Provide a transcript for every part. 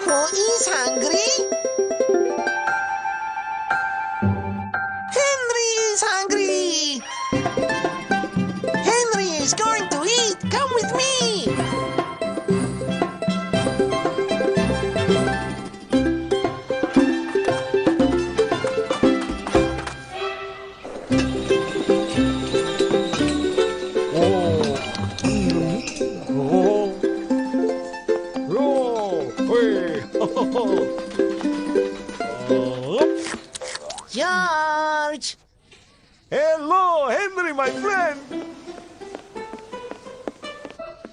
Who is hungry? Henry is hungry! Henry is going to eat! Come with me! George! Hello, Henry, my friend.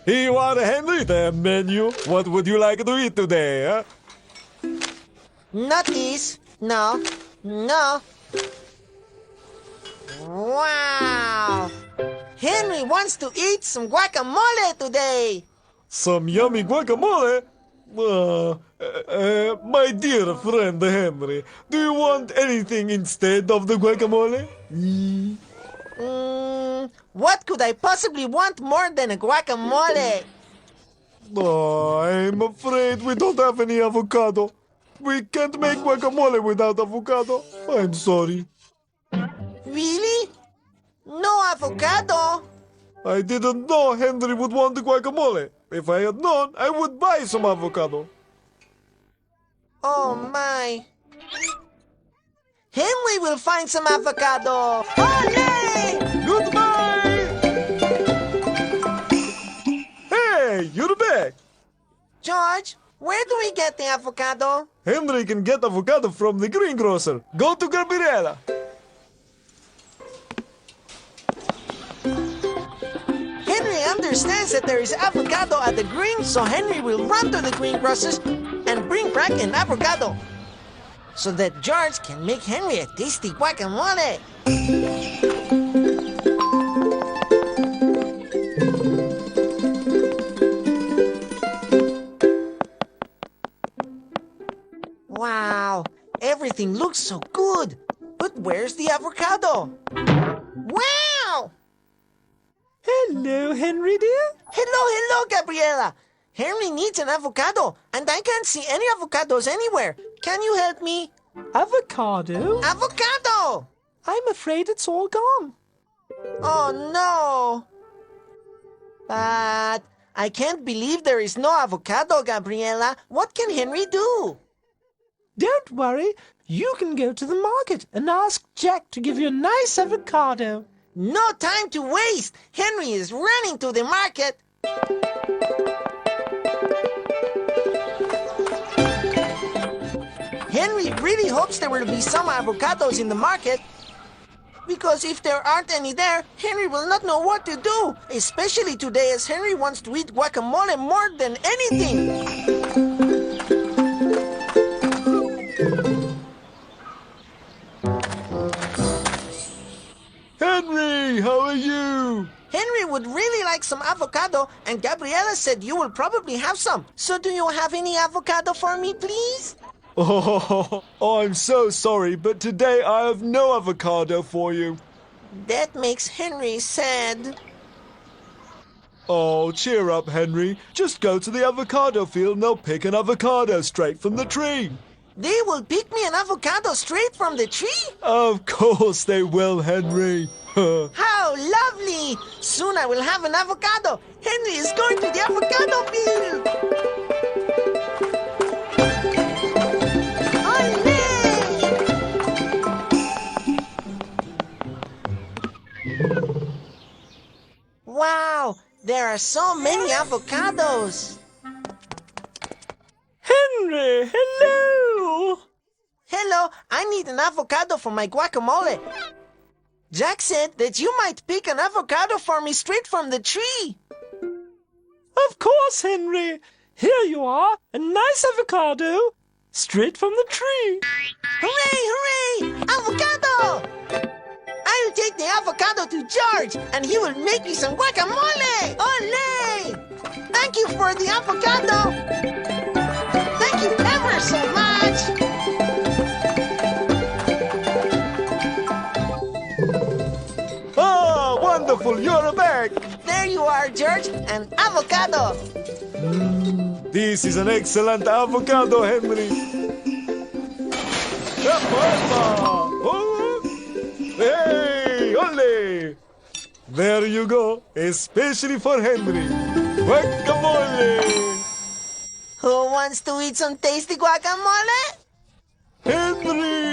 Here you are, Henry, the menu. What would you like to eat today, huh? Not this. No. No. Wow! Henry wants to eat some guacamole today. Some yummy guacamole? My dear friend Henry, do you want anything instead of the guacamole? What could I possibly want more than a guacamole? Oh, I'm afraid we don't have any avocado. We can't make guacamole without avocado. I'm sorry. Really? No avocado? I didn't know Henry would want the guacamole. If I had known, I would buy some avocado. Oh my. Henry will find some avocado. Olé! Goodbye! Hey, you're back! George, where do we get the avocado? Henry can get avocado from the greengrocer. Go to Gabriela. Henry understands that there is avocado at the green, so Henry will run to the greengrocers and bring back an avocado so that George can make Henry a tasty guacamole. Wow, everything looks so good. But where's the avocado? Wow! Hello, Henry dear. Hello, Gabriela. Henry needs an avocado, and I can't see any avocados anywhere. Can you help me? Avocado? Avocado! I'm afraid it's all gone. Oh, no. But I can't believe there is no avocado, Gabriela. What can Henry do? Don't worry. You can go to the market and ask Jack to give you a nice avocado. No time to waste. Henry is running to the market. Henry really hopes there will be some avocados in the market. Because if there aren't any there, Henry will not know what to do. Especially today, as Henry wants to eat guacamole more than anything. Henry, how are you? Henry would really like some avocado, and Gabriela said you will probably have some. So do you have any avocado for me, please? Oh, I'm so sorry, but today I have no avocado for you. That makes Henry sad. Oh, cheer up, Henry. Just go to the avocado field and they'll pick an avocado straight from the tree. They will pick me an avocado straight from the tree? Of course they will, Henry. How lovely! Soon I will have an avocado. Henry is going to the avocado field. Olé! Wow, there are so many avocados. Henry, hello! Hello, I need an avocado for my guacamole. Jack said that you might pick an avocado for me straight from the tree. Of course, Henry. Here you are, a nice avocado, straight from the tree. Hooray, hooray! Avocado! I'll take the avocado to George, and he will make me some guacamole! Olé! Thank you for the avocado! Thank you ever so much! Ah, wonderful, you're back! There you are, George, an avocado! This is an excellent avocado, Henry. Oh, hey, ole! There you go, especially for Henry. Guacamole! Who wants to eat some tasty guacamole? Henry!